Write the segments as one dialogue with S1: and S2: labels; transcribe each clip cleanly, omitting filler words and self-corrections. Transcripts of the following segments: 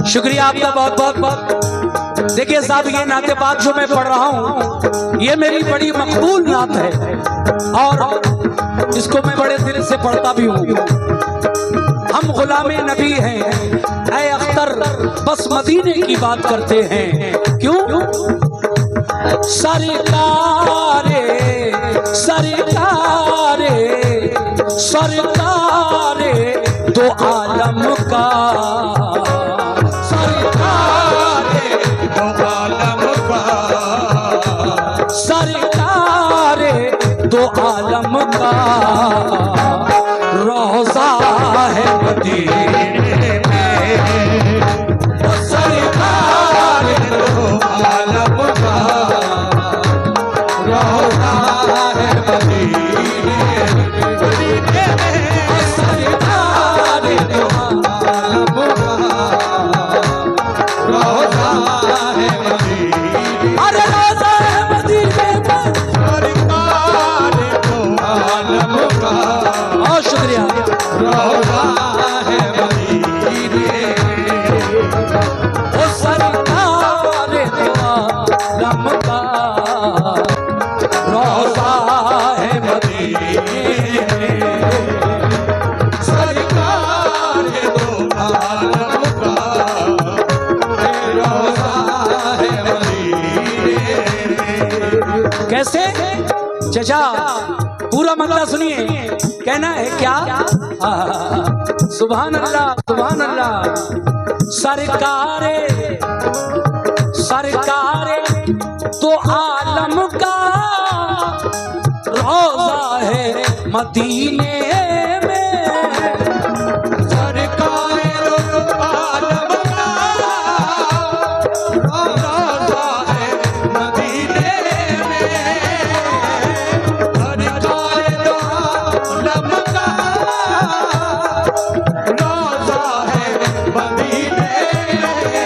S1: शुक्रिया आपका बहुत बहुत। देखिए साहब, ये नाते पाक जो मैं पढ़ रहा हूँ ये मेरी बड़ी मकबूल नात है और इसको मैं बड़े दिल से पढ़ता भी हूँ। हम गुलामे नबी हैं ऐ अख्तर, बस मदीने की बात करते हैं। क्यों? सरकारे सरकारे सरकारे दो आलम का, सरकारे दो आलम का, सरकारे दो आलम का रोज़ा है मदीने में, सरकारे दो आलम का रोज़ा है मदीने में, सरकारे दो आलम का रोज़ा है मदीने। अरे रोज़ा है मदीने में, सरकारे दो आलम का, बहुत शुक्रिया, रोज़ा है मदीने, ओ सरकारे दो आलम का रोज़ा है मदीने, सरकारे दो आलम का रोज़ा है मदीने। कैसे चचा? पूरा मतलब सुनिए, कहना है क्या? सुभान अल्लाह सुभान अल्लाह। सरकारे सरकारे तो आलम का रोज़ा है मदीने में, सरकारे तो आलम का रोज़ा है मदीने में, सरकारे तो आलम का रोज़ा है मदीने में,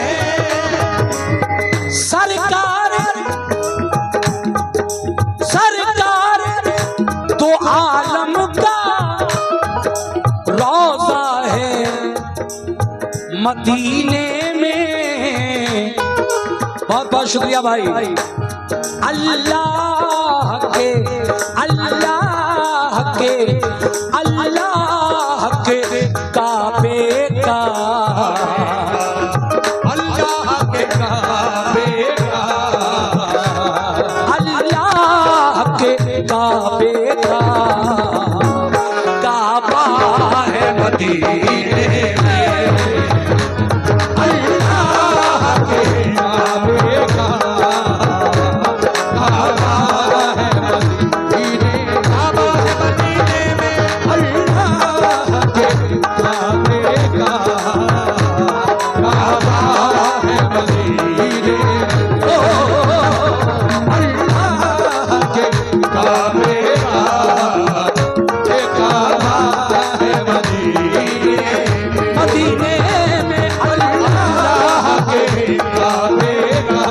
S1: सरकार सरकार तो आलम का रोज़ा है मदीने में। बहुत बहुत शुक्रिया भाई। अल्लाह के अल्लाह के अल्लाह के काबे का, अल्लाह के काबे का, अल्लाह के काबे का काबा है मदीने में, अल्लाह के काबे का काबा है मदीने, काबा है मदीने में, अल्लाह के काबे का काबा है मदीने, अल्लाह के काबे का काबा है मदीने, मदीने में अल्लाह के काबे का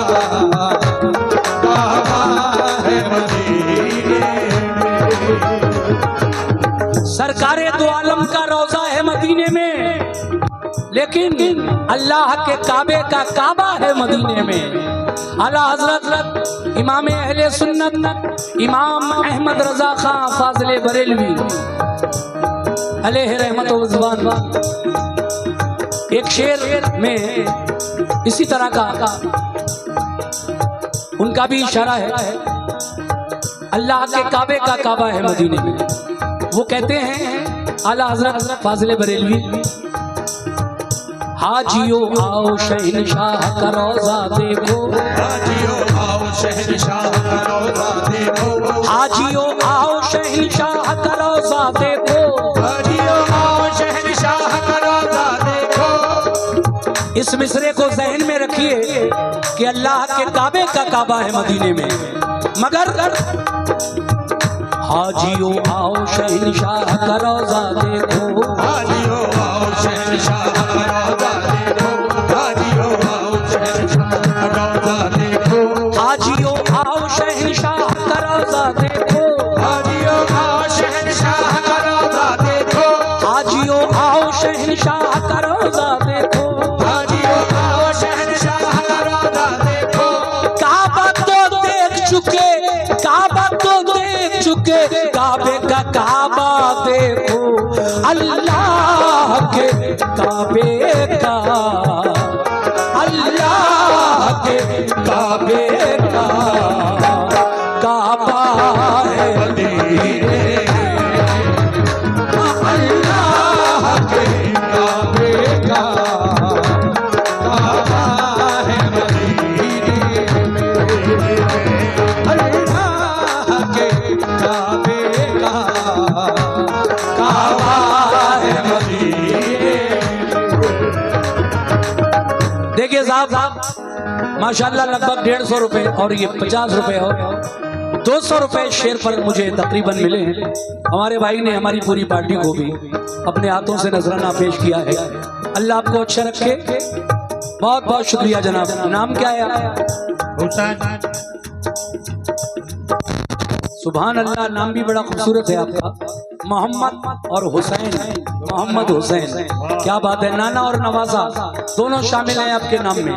S1: काबा है मदीने में। सरकारे दो आलम का रोज़ा है मदीने में, लेकिन अल्लाह के काबे का काबा है मदीने में। आला हजरत इमाम अहले सुन्नत इमाम अहमद रजा खां फाज़िले बरेलवी अलैहि रहमत व ज़ुबान एक शेर में इसी तरह का उनका भी इशारा है। अल्लाह के काबे का काबा है मदीने में। वो कहते हैं आला हजरत फाज़िले बरेलवी, हाजियो आओ शहनशाह का रोज़ा देखो, हाजियो आओ शहनशाह का रोज़ा देखो, हाजियो आओ शहनशाह का रोज़ा देखो, हाजियो आओ शहनशाह का रोज़ा देखो। इस मिसरे को ज़हन में रखिए कि अल्लाह के काबे का काबा है मदीने में, मगर हाजियो आओ शहनशाह का रोज़ा देखो, हाजियो आओ शहनशाह का रोज़ा देखो, हाजियो आओ शहनशाह का रोज़ा देखो, हाजियो आओ शहनशाह का रोज़ा देखो, हाजियो आओ शहनशाह का रोज़ा देखो, हाजियो आओ शहनशाह का रोज़ा देखो, हाजियो काबे का, अल्लाह के काबे का काबा है मदीने, अल्लाह के काबे का काबा है मदीने में, अल्लाह के काबे का काबा है मदीने। देखिए साहब माशाल्लाह लगभग 150 रुपए और ये 50 रुपए और 200 रुपए शेर पर मुझे तकरीबन मिले हैं। हमारे भाई ने हमारी पूरी पार्टी को भी अपने हाथों से नजराना पेश किया है। अल्लाह आपको अच्छा रखे, बहुत बहुत शुक्रिया जनाब। नाम क्या है? हुसैन। सुभान अल्लाह, नाम भी बड़ा खूबसूरत है आपका, मोहम्मद और हुसैन, मोहम्मद हुसैन, क्या बात है। नाना और नवाजा दोनों शामिल हैं आपके नाम में।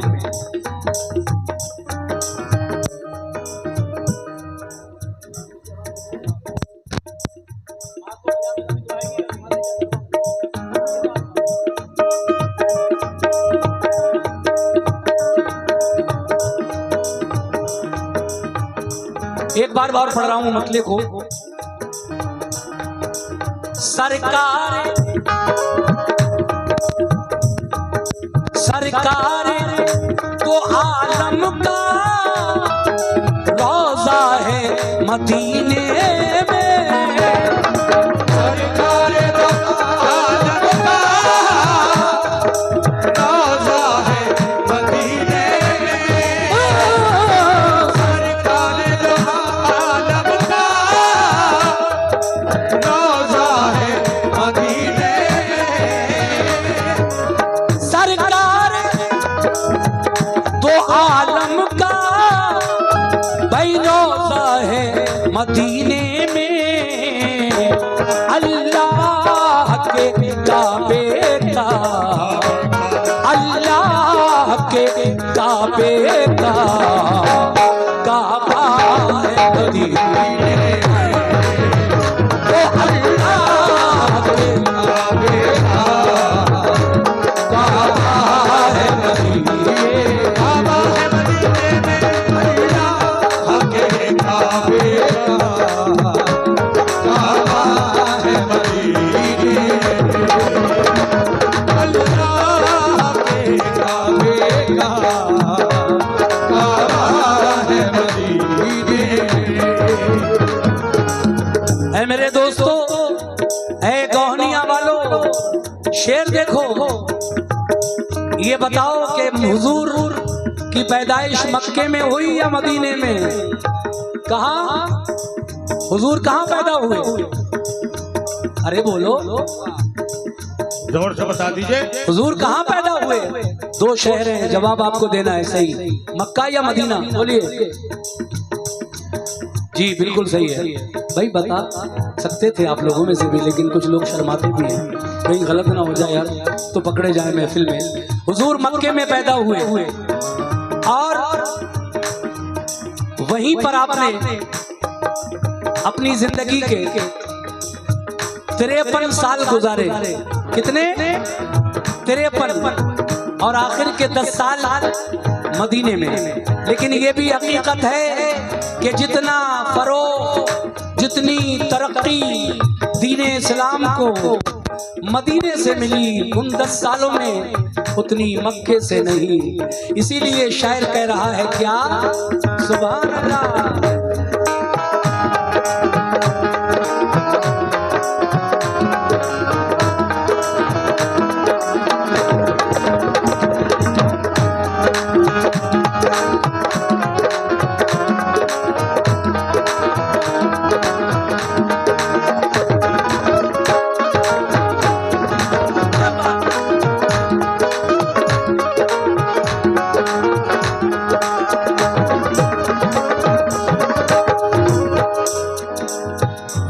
S1: एक बार और पढ़ रहा हूं मतले को। सरकार सरकार तो आलम का रोजा है मदीने में, सरकार तो आलम का रोजा है मदीने में, सरकार तो आलम का रोजा है मदीने में, सरकार तो आलम का भाई रोजा है मदीने में, अल्लाह के काबे का, अल्लाह के काबे का काबा है मदीने में, तो अल्लाह के काबे का काबा है मदीने, काबा है मदीने में, अल्लाह के काबे का काबा है मदीने, अल्लाह के काबे का काबा है मदीने। ऐ मेरे दोस्तों, ऐ गौहनिया वालों, शेर देखो। ये बताओ कि हुजूर की पैदाइश मक्के में हुई या मदीने में? कहाँ हुजूर कहाँ पैदा हुए? अरे बोलो,
S2: जोर से बता दीजिए।
S1: हुजूर कहाँ पैदा हुए? 2 शहर हैं, जवाब आपको देना है सही, मक्का या मदीना? बोलिए। जी बिल्कुल सही है भाई, बता सकते थे आप लोगों में से भी, लेकिन कुछ लोग शर्माते भी हैं, कहीं गलत ना हो जाए यार, तो पकड़े जाए महफिल में। हुजूर मक्के में पैदा हुए और वहीं पर आपने अपनी जिंदगी के 53 साल गुजारे। कितने? 53, और आखिर के 10 साल मदीने में। लेकिन ये भी हकीकत है कि जितना फरोग, जितनी तरक्की दीने इस्लाम को मदीने से मिली उन 10 सालों में, उतनी मक्के से नहीं। इसीलिए शायर कह रहा है क्या? सुभान अल्लाह।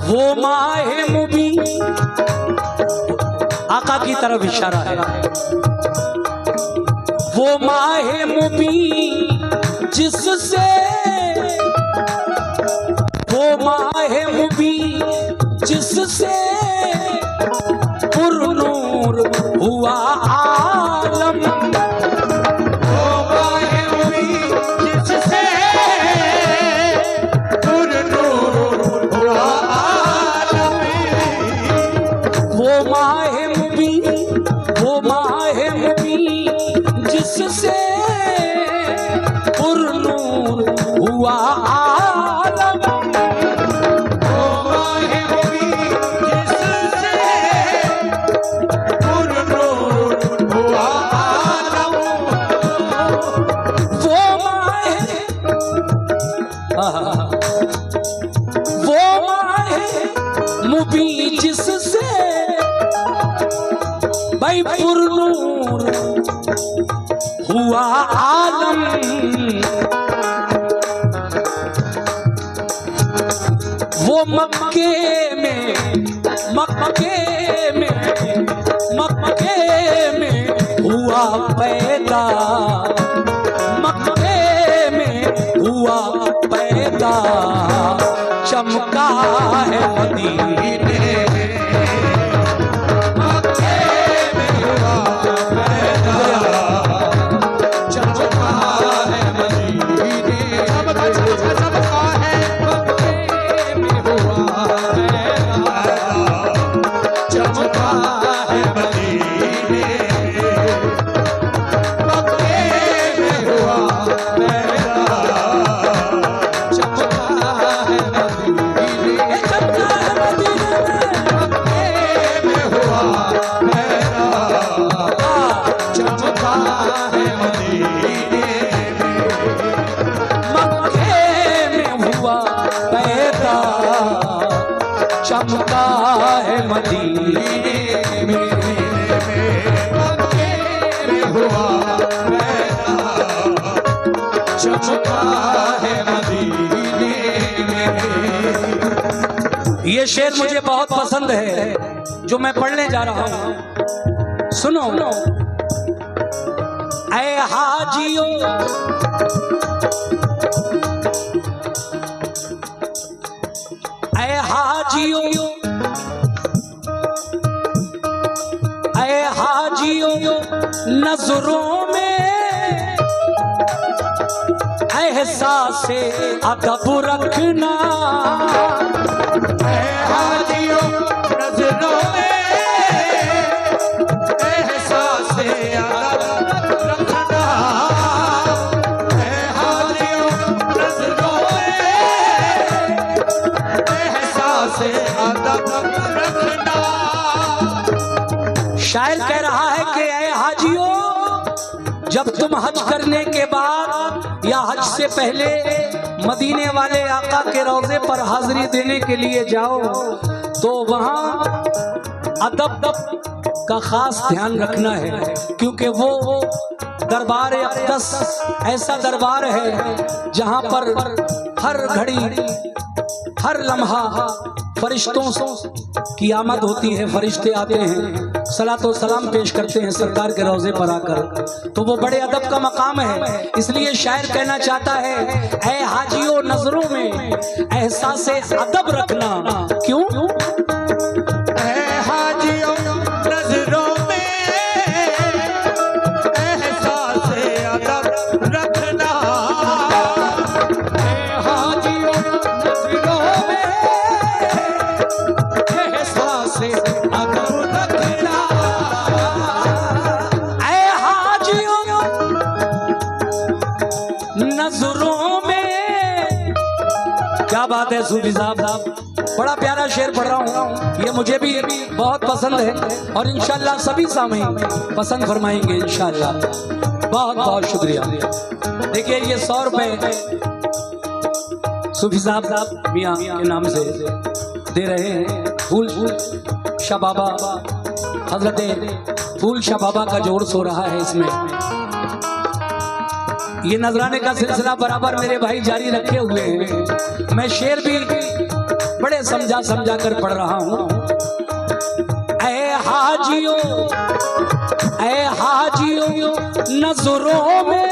S1: वो माहे मुबी, आका की तरफ इशारा है, वो माहे मुबी जिससे, वो माहे मुबी जिससे पुरनूर हुआ जिससे पुरनूर हुआ आलम,
S2: वो माहे मुबीन जिससे पुरनूर हुआ आलम,
S1: वो माहे मुबीन जिससे भाई पुरनूर हुआ आलम। वो मक्के में हुआ पैदा, मक्के में हुआ पैदा, चमका है मदीने,
S2: मक्के में हुआ पैदा, चमका है मदीने, चमका है मक्के में हुआ पैदा, चमका है मदीने, मक्के में हुआ पैदा, चमका है मदीने,
S1: चमका है मदीने
S2: मक्के में हुआ पैदा, चमका है मदीने,
S1: मक्के में हुआ पैदा, चमका है मदीने में।
S2: मक्के में हुआ पैदा, चमका है मदीने में।
S1: ये शेर मुझे बहुत पसंद है जो मैं पढ़ने जा रहा हूं। सुनो, ऐ हाजियो ऐ हाजियो ऐ हाजियो नजरों में एहसासे अदब रखना,
S2: हाजियों नजरों में एहसासे अदब रखना, हाजियों नजरों में एहसासे अदब रखना।
S1: शायर कह रहा है कि ऐ हाजियो, जब तुम हज करने के बाद या हज से पहले मदीने वाले आका के रोजे पर हाजिरी देने के लिए जाओ तो वहां अदब का खास ध्यान रखना है, क्योंकि वो दरबार अक़दस ऐसा दरबार है जहां पर हर घड़ी हर लम्हा फरिश्तों की आमद होती है, फरिश्ते आते हैं, सलातो सलाम पेश करते हैं सरकार के रोजे पर आकर, तो वो बड़े अदब का मकाम है। इसलिए शायर कहना चाहता है, ऐ हाजियों नजरों में एहसासे अदब रखना। क्यों?
S2: हाजियों नजरों में एहसासे अदब रखना,
S1: हाजियों नजरों में एहसासे अदब रखना, ऐ हाजियों नजरों में। क्या बात है सूफी साहब, बड़ा प्यारा शेर पढ़ रहा हूँ, ये मुझे भी बहुत पसंद है और इंशाल्लाह सभी सामीन पसंद फरमाएंगे इंशाल्लाह। बहुत बहुत शुक्रिया। देखिए ये 100 रुपए सूफी साहब मियाँ के नाम से दे रहे हैं। फूल शाह बाबा, हजरत फूल शाह बाबा का जोर सो रहा है इसमें। ये नजराने का सिलसिला बराबर मेरे भाई जारी रखे हुए हैं। मैं शेर भी बड़े समझा कर पढ़ रहा हूँ। ऐ हाजियों नजरों में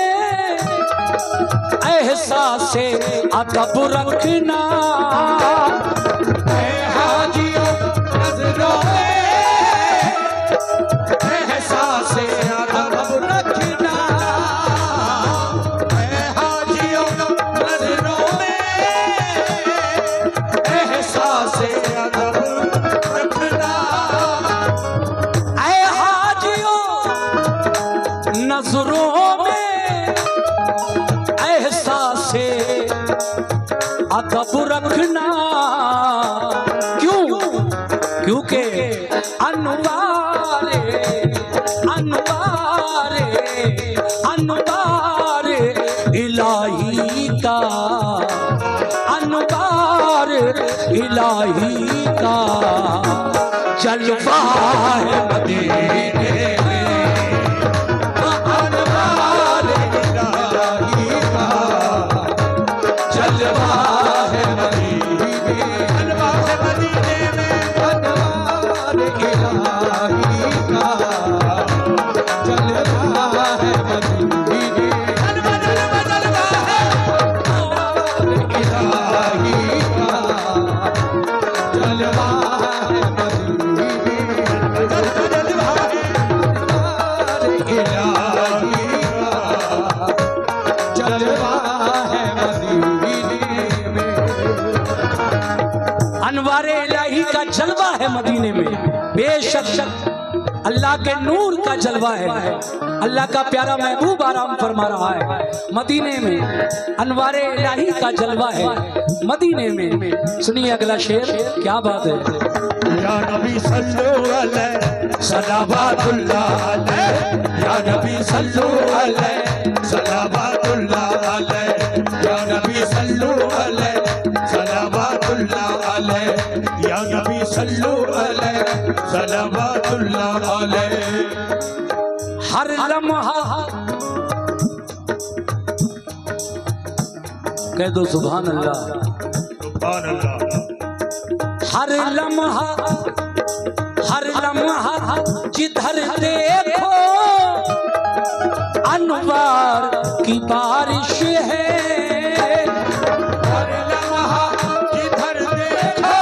S1: एहसासे अदब रखना,
S2: हाजियों नजरों में एहसासे अदब रखना, हाजियों नजरों में एहसासे अदब रखना,
S1: ऐ हाजियों नजरों में अदब रखना। क्यों? क्योंकि अनवारे अनवारे अनवारे इलाही का, अनवार इलाही का जलवा है मदीने में।
S2: अनवार इलाही का जलवा है मदीने में। अनवार मदीने में, अनवार इलाही का जलवा है मदीने में। अनवार जलवा है अनवार इलाही का जलवा है मदीने में। जलवा है अनवार इलाही का जलवा है मदीने में।
S1: अनवारे इलाही का जलवा है मदीने में। बेशक अल्लाह के नूर का जलवा है। अल्लाह का प्यारा महबूब आराम फरमा रहा है मदीने में। अनवारे इलाही का जलवा है मदीने में। सुनिए अगला शेर, क्या बात है।
S2: या नबी सल्लु अलैहि सलावतुल्लाह अलैहि, या नबी सल्लु अलैहि सलावतुल्लाह अलैहि, या नबी सल्लु अलैहि सलावतुल्लाह अलैहि, या नबी सल्लु अलैहि सलावतुल्लाह अलैहि।
S1: हर लम्हा कह दो सुभान अल्लाह।
S2: सुभान अल्लाह।
S1: हर लम्हा जिधर देखो अनवार की बारिश है।
S2: हर लम्हा जिधर देखो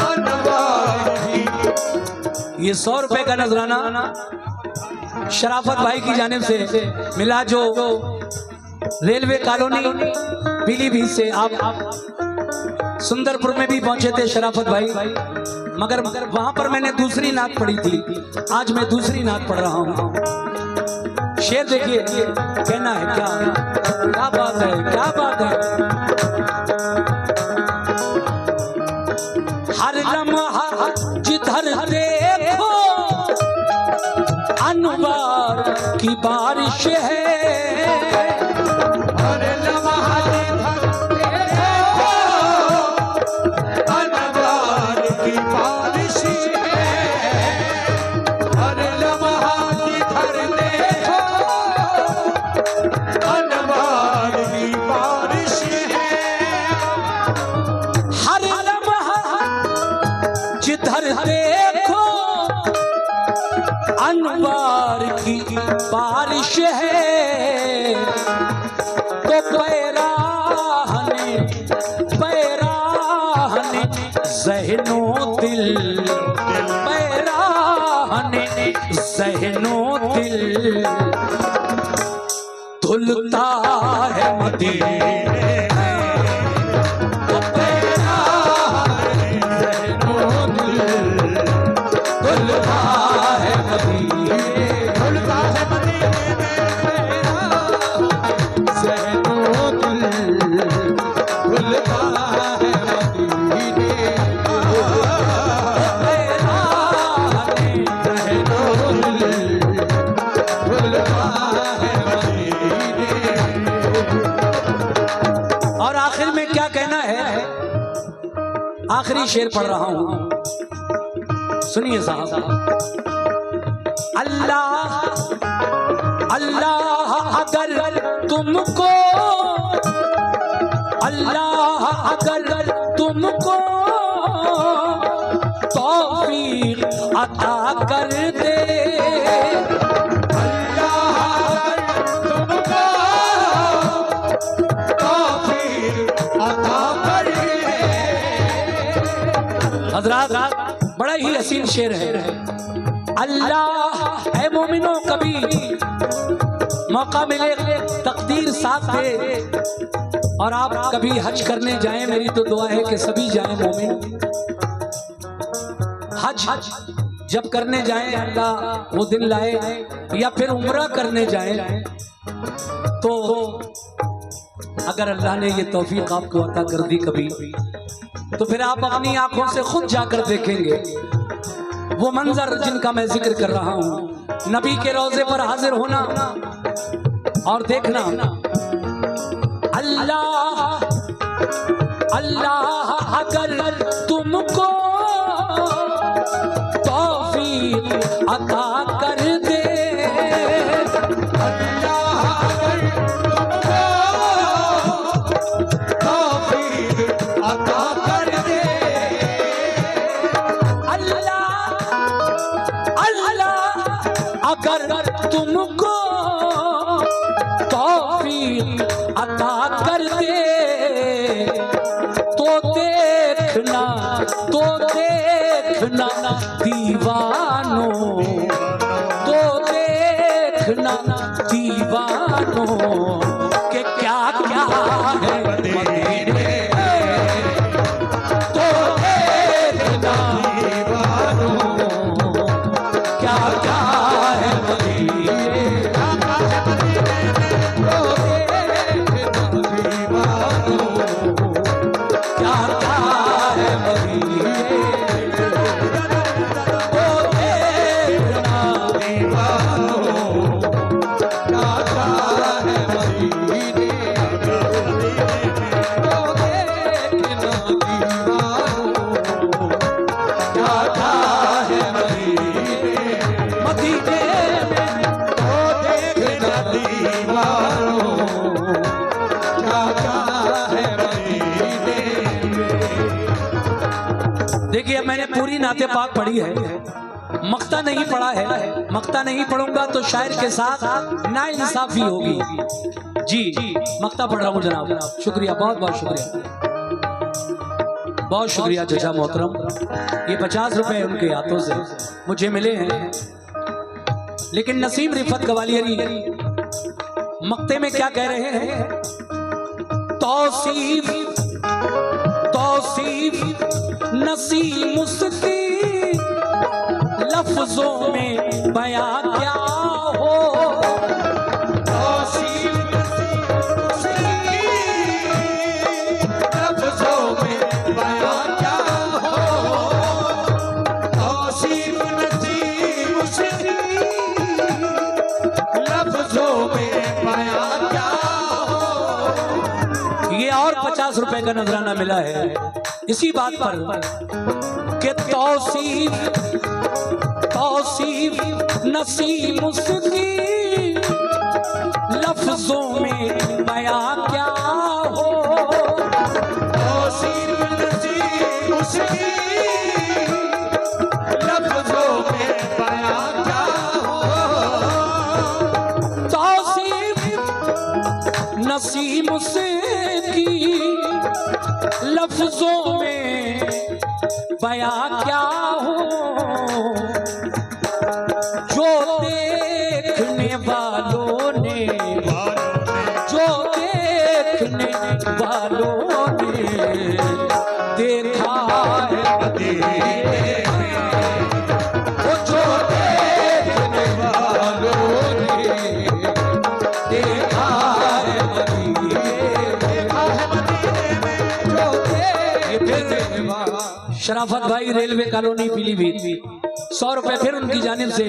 S2: अनवार की।
S1: ये 100 रुपए का नजराना शराफत भाई की जानिब से मिला, जो रेलवे कॉलोनी पीलीभीत से आप सुंदरपुर में भी पहुंचे थे शराफत भाई, मगर वहां पर मैंने दूसरी नात पढ़ी थी। आज मैं दूसरी नात पढ़ रहा हूं। शेर देखिए, कहना है क्या, क्या बात है, क्या बात है। हर लम्हा जिधर देखो अनवार की बारिश है।
S2: हर लम्हा जिधर देखो अनवार की बारिश है। हर लम्हा जिधर देखो अनवार की बारिश है।
S1: हर लम्हा जिधर देखो अनवार की बारिश है। तो पैराहने ज़हनो दिल, पैराहने ज़हनो दिल धुलता है मदीने में। तो पैराहने ज़हनो दिल धुलता है मदीने,
S2: धुलता है मदीने में। ज़हनो दिल धुलता है मदीने में। ज़हनो दिल धुलता है मदीने में।
S1: और आखिर में क्या कहना है, आखिरी शेर पढ़ रहा हूं, सुनिए साहब। अल्लाह अल्लाह अगर तुमको, अल्लाह अगर तुमको तौफीक अता कर दे।
S2: अल्लाह अगर तुमको तौफीक अता कर दे।
S1: हजरात बड़ा ही हसीन शेर है। अल्लाह है मोमिनो, कभी मौका मिले, तकदीर साथ दे और आप कभी हज करने जाएं, मेरी तो दुआ है कि सभी जाएं मोमिन। हज जब करने जाएं, अल्लाह वो दिन लाए, या फिर उम्रा करने जाएं, तो अगर अल्लाह ने ये तौफीक आपको अता कर दी कभी, तो फिर आप अपनी आंखों से खुद जाकर देखेंगे वो मंजर जिनका मैं जिक्र कर रहा हूं। नबी के रोजे पर हाजिर होना और देखना, अल्लाह अल्लाह अगर तुमको तौफीक अता कर दे, अगर तुमको तौफीक अता कर दे, तो देखना दीवानों, तो देखना दीवानों के क्या क्या है मदीने, तो देखना दीवानों क्या क्या है मदीने, तो देखना दीवानों क्या क्या है मदीने, तो देखना दीवानों क्या क्या है मदीने, तो देखना दीवानों क्या क्या है मदीने, मदीने में तो देखना दीवानों क्या क्या है मदीने। देखिए मैंने पूरी नाते पाक पढ़ी है, मक्ता नहीं पढ़ा है। मक्ता नहीं पढ़ूंगा तो शायर के साथ नाइंसाफी होगी। जी मक्ता पढ़ रहा हूँ जनाब। शुक्रिया, बहुत बहुत शुक्रिया, बहुत शुक्रिया जजा मोहतरम। ये 50 रुपए उनके हाथों से मुझे मिले हैं। लेकिन नसीम रिफत गवालियरी मक्ते में क्या कह रहे हैं? तौसीफ तौसीफ नसीम उसकी लफ्जों में बयां क्या हो, तौसीफ नसीम उसकी लफ्जों में बयां क्या हो, तौसीफ नसीम उसकी लफ्जों में बयां क्या हो। ये और 50 रुपए का नजराना मिला है इसी बात पर कि तौसीफ नसीम उसकी लफ्जों में बयां क्या हो, तौसीफ नसीम उसकी लफ्जों में बयां क्या हो, तौसीफ नसीम उसकी लफ्जों में बयां क्या हो, जो देखने वालों ने, जो देखने वालों ने देखा है मदीने, वो जो देखने वालों ने देखा है मदीने, देखा है मदीने में जो देखने वालों। शराफत भाई रेलवे कॉलोनी पीलीभीत 100 रुपए फिर उनकी जानिब से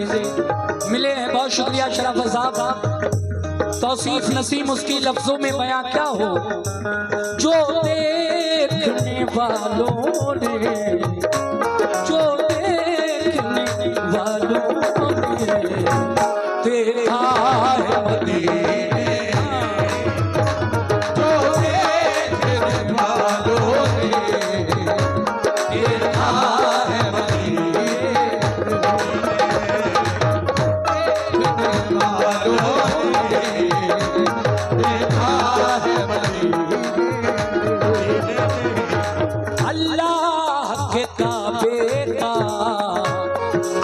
S1: मिले हैं। बहुत शुक्रिया शराफत साहब। तौसीफ नसीम उसकी लफ्जों में बयां क्या हो, जो देखने वालों ने, जो देखने वालों ने देखा है मदीने, जो देखने वालों ने देखा है मदीने, अल्लाह के काबे का,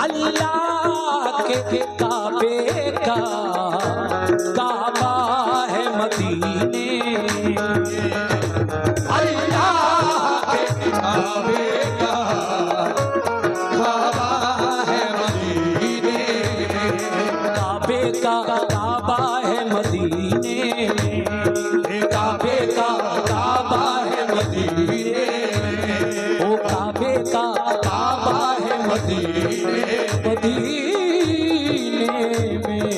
S1: अल्लाह के काबे का काबा है मदीने, अल्लाह के काबे का काबा है मदीने, काबे का काबा है मदीने, काबा
S2: मदीने
S1: मदीने